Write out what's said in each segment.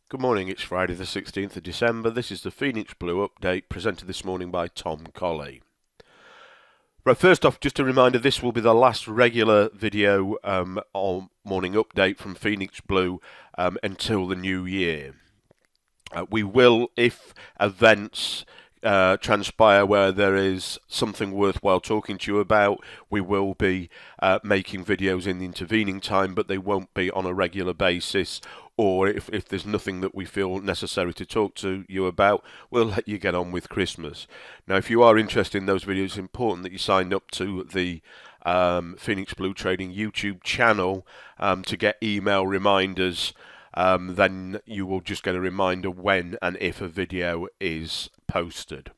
Good morning, it's Friday the 16th of December. This is the Phoenix Blue update presented this morning by Tom Colley. Right, first off, just a reminder, this will be the last regular video on morning update from Phoenix Blue until the new year. We will, if events transpire where there is something worthwhile talking to you about, we will be making videos in the intervening time, but they won't be on a regular basis, or if there's nothing that we feel necessary to talk to you about, we'll let you get on with Christmas. Now, if you are interested in those videos, it's important that you signed up to the Phoenix Blue Trading YouTube channel to get email reminders. Then you will just get a reminder when and if a video is posted.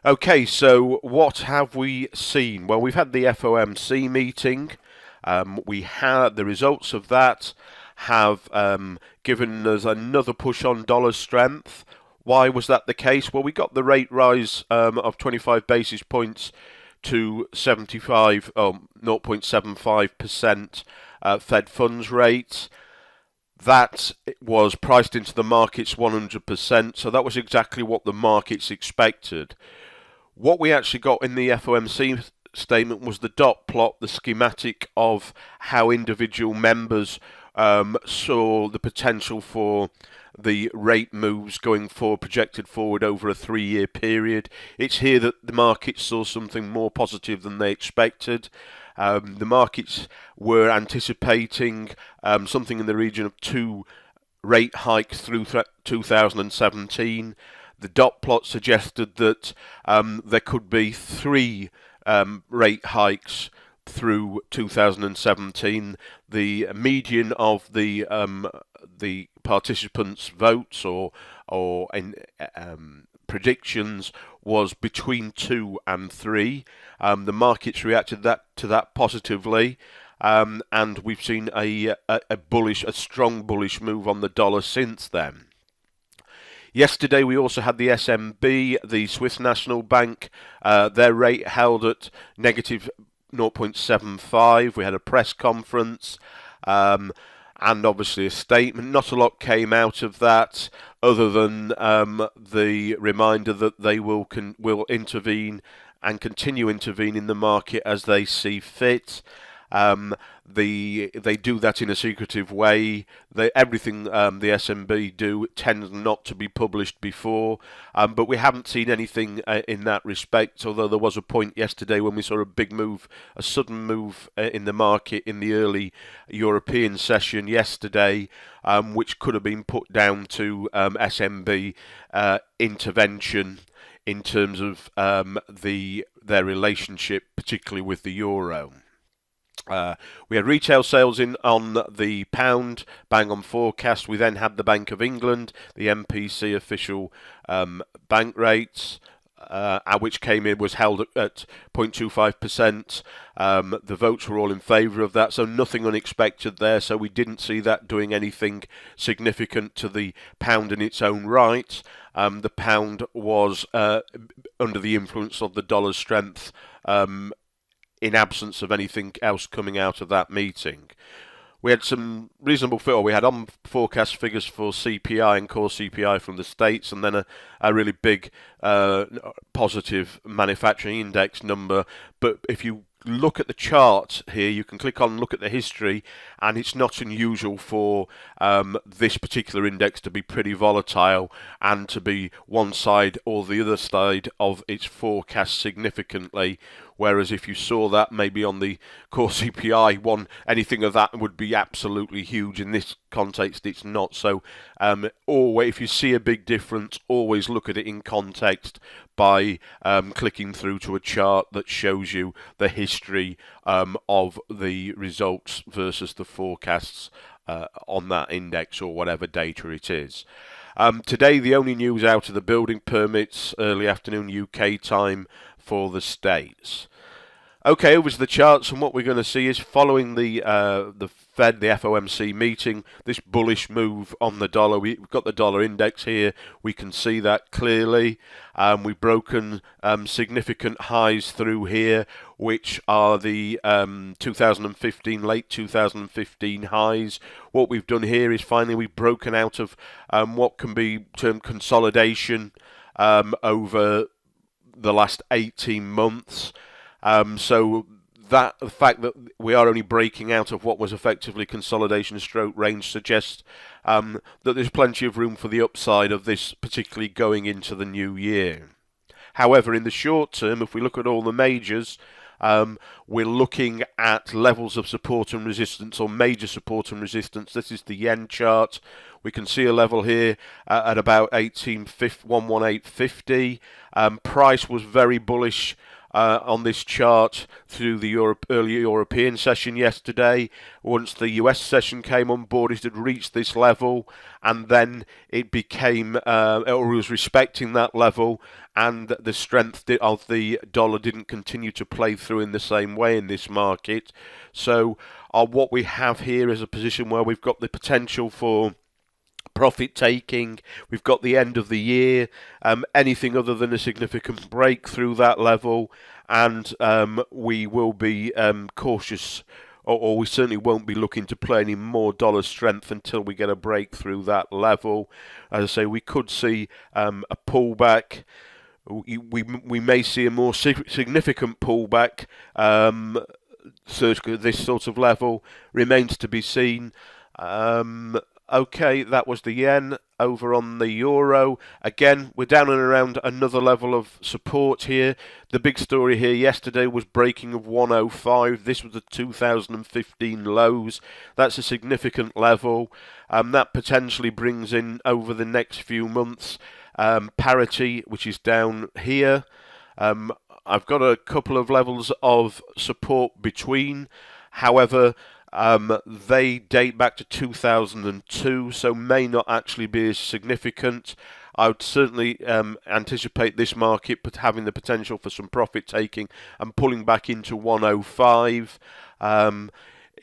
Okay, so what have we seen? Well, we've had the FOMC meeting. We had the results of that have given us another push on dollar strength. Why was that the case? Well, we got the rate rise of 25 basis points to 0.75% Fed funds rate. That was priced into the markets 100%, so that was exactly what the markets expected. What we actually got in the FOMC statement was the dot plot, the schematic of how individual members saw the potential for the rate moves going forward, projected forward over a 3-year period. It's here that the markets saw something more positive than they expected. The markets were anticipating something in the region of 2 rate hikes through 2017. The dot plot suggested that there could be 3 rate hikes through 2017. The median of the participants' votes or in predictions was between 2 and 3. The markets reacted to that positively, and we've seen a strong bullish move on the dollar since then. Yesterday we also had the SMB, the Swiss National Bank. Their rate held at negative 0.75. We had a press conference and obviously a statement. Not a lot came out of that other than the reminder that they will intervene and continue intervening in the market as they see fit. They do that in a secretive way. Everything the SMB do tends not to be published before, but we haven't seen anything in that respect, although there was a point yesterday when we saw a big move, a sudden move in the market in the early European session yesterday, which could have been put down to SMB intervention in terms of their relationship, particularly with the euro. We had retail sales in on the pound, bang on forecast. We then had the Bank of England, the MPC official bank rates, which came in, was held at 0.25%. The votes were all in favour of that, so nothing unexpected there. So we didn't see that doing anything significant to the pound in its own right. The pound was under the influence of the dollar's strength in absence of anything else coming out of that meeting. We had some reasonable we had on forecast figures for CPI and core CPI from the States, and then a really big positive manufacturing index number. But if you look at the chart here, you can click on look at the history, and it's not unusual for this particular index to be pretty volatile and to be one side or the other side of its forecast significantly. Whereas if you saw that maybe on the core CPI one, anything of that would be absolutely huge. In this context, it's not. So always, if you see a big difference, always look at it in context by clicking through to a chart that shows you the history of the results versus the forecasts on that index or whatever data it is. Today, the only news out of the building permits, early afternoon UK time for the States. Okay, over to the charts, and what we're going to see is following the Fed, the FOMC meeting, this bullish move on the dollar. We've got the dollar index here. We can see that clearly. We've broken significant highs through here, which are the 2015, late 2015 highs. What we've done here is finally we've broken out of what can be termed consolidation over the last 18 months. So that the fact that we are only breaking out of what was effectively consolidation stroke range suggests that there's plenty of room for the upside of this, particularly going into the new year. However, in the short term, if we look at all the majors, we're looking at levels of support and resistance, or major support and resistance. This is the yen chart. We can see a level here at about 118.50. Price was very bullish on this chart through the early European session yesterday. Once the US session came on board, it had reached this level, and then it became, or was respecting that level, and the strength of the dollar didn't continue to play through in the same way in this market. So what we have here is a position where we've got the potential for profit taking. We've got the end of the year, anything other than a significant break through that level, and we will be cautious, or we certainly won't be looking to play any more dollar strength until we get a break through that level. As I say, we could see a pullback. We may see a more significant pullback. So this sort of level remains to be seen. Okay, that was the yen. Over on the euro, again, we're down and around another level of support here. The big story here yesterday was breaking of 105. This was the 2015 lows. That's a significant level. That potentially brings in, over the next few months, parity, which is down here. I've got a couple of levels of support between. However, they date back to 2002, so may not actually be as significant. I would certainly anticipate this market having the potential for some profit taking and pulling back into 105.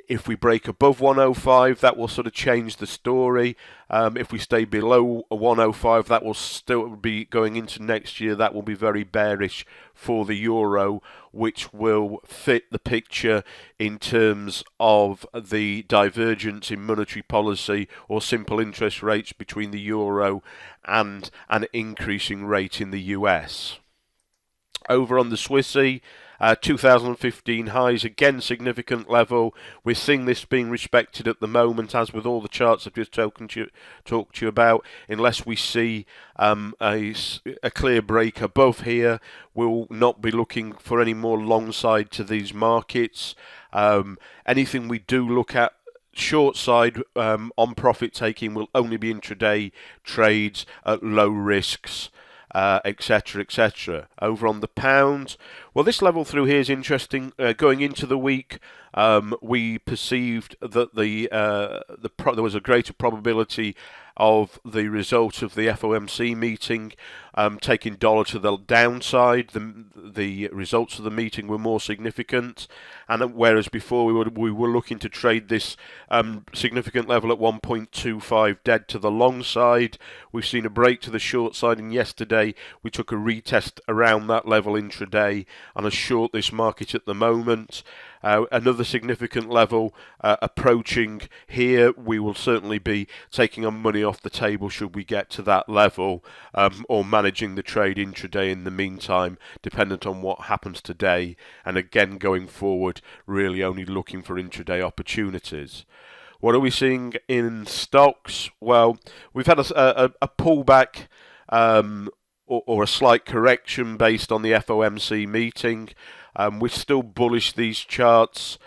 If we break above 105, that will sort of change the story. If we stay below 105, that will still be going into next year. That will be very bearish for the euro, which will fit the picture in terms of the divergence in monetary policy or simple interest rates between the euro and an increasing rate in the US. Over on the Swissy, 2015 highs, again significant level. We're seeing this being respected at the moment, as with all the charts I've just talked to you about. Unless we see a clear break above here, we'll not be looking for any more long side to these markets. Anything we do look at short side on profit taking will only be intraday trades at low risks, etc., etc. Over on the pound, well, this level through here is interesting. Going into the week, we perceived that there was a greater probability of the result of the FOMC meeting taking dollar to the downside. The results of the meeting were more significant, and whereas before we were looking to trade this significant level at 1.25 dead to the long side, we've seen a break to the short side, and yesterday we took a retest around that level intraday and a short this market at the moment. Another significant level approaching here. We will certainly be taking our money off the table should we get to that level, or managing the trade intraday in the meantime, dependent on what happens today. And again, going forward, really only looking for intraday opportunities. What are we seeing in stocks? Well, we've had a pullback or a slight correction based on the FOMC meeting. We're still bullish these charts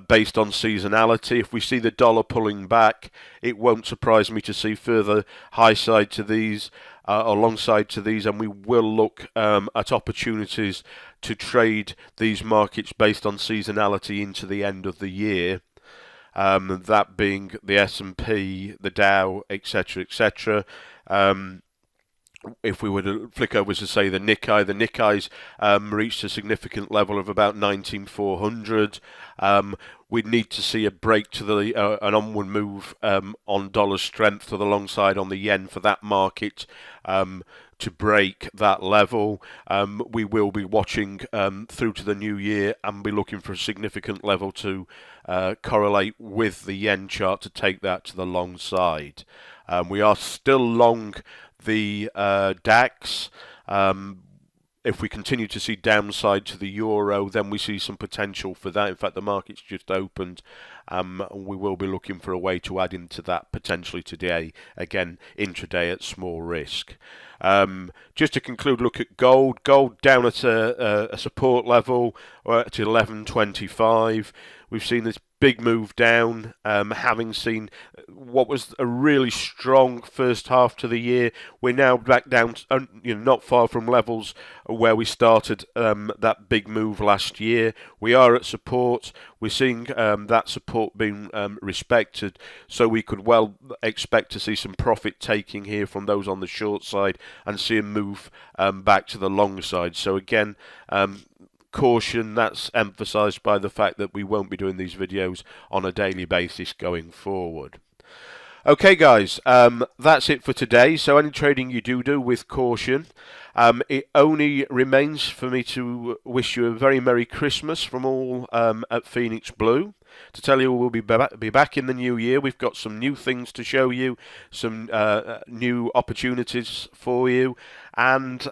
based on seasonality. If we see the dollar pulling back, it won't surprise me to see further high side to these or long side to these, and we will look at opportunities to trade these markets based on seasonality into the end of the year. That being the S&P, the Dow, etc., etc. if we were to flick over to say the Nikkei's reached a significant level of about 19,400. We'd need to see a break to the an onward move on dollar strength to the long side on the yen for that market to break that level. We will be watching through to the new year and be looking for a significant level to correlate with the yen chart to take that to the long side. We are still long the DAX. If we continue to see downside to the euro, then we see some potential for that. In fact, the market's just opened. We will be looking for a way to add into that potentially today. Again, intraday at small risk. Just to conclude, look at gold. Gold down at a support level at 11.25. We've seen this big move down, having seen what was a really strong first half to the year. We're now back down, not far from levels where we started that big move last year. We are at support. We're seeing that support being respected, so we could well expect to see some profit taking here from those on the short side and see a move back to the long side. So again, caution, that's emphasised by the fact that we won't be doing these videos on a daily basis going forward. Okay guys, that's it for today. So any trading you do with caution. It only remains for me to wish you a very Merry Christmas from all at Phoenix Blue. To tell you we'll be back in the new year. We've got some new things to show you, some new opportunities for you, and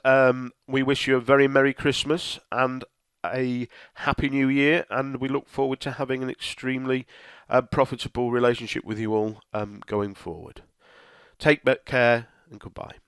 we wish you a very Merry Christmas and a Happy New Year, and we look forward to having an extremely profitable relationship with you all going forward. Take care and goodbye.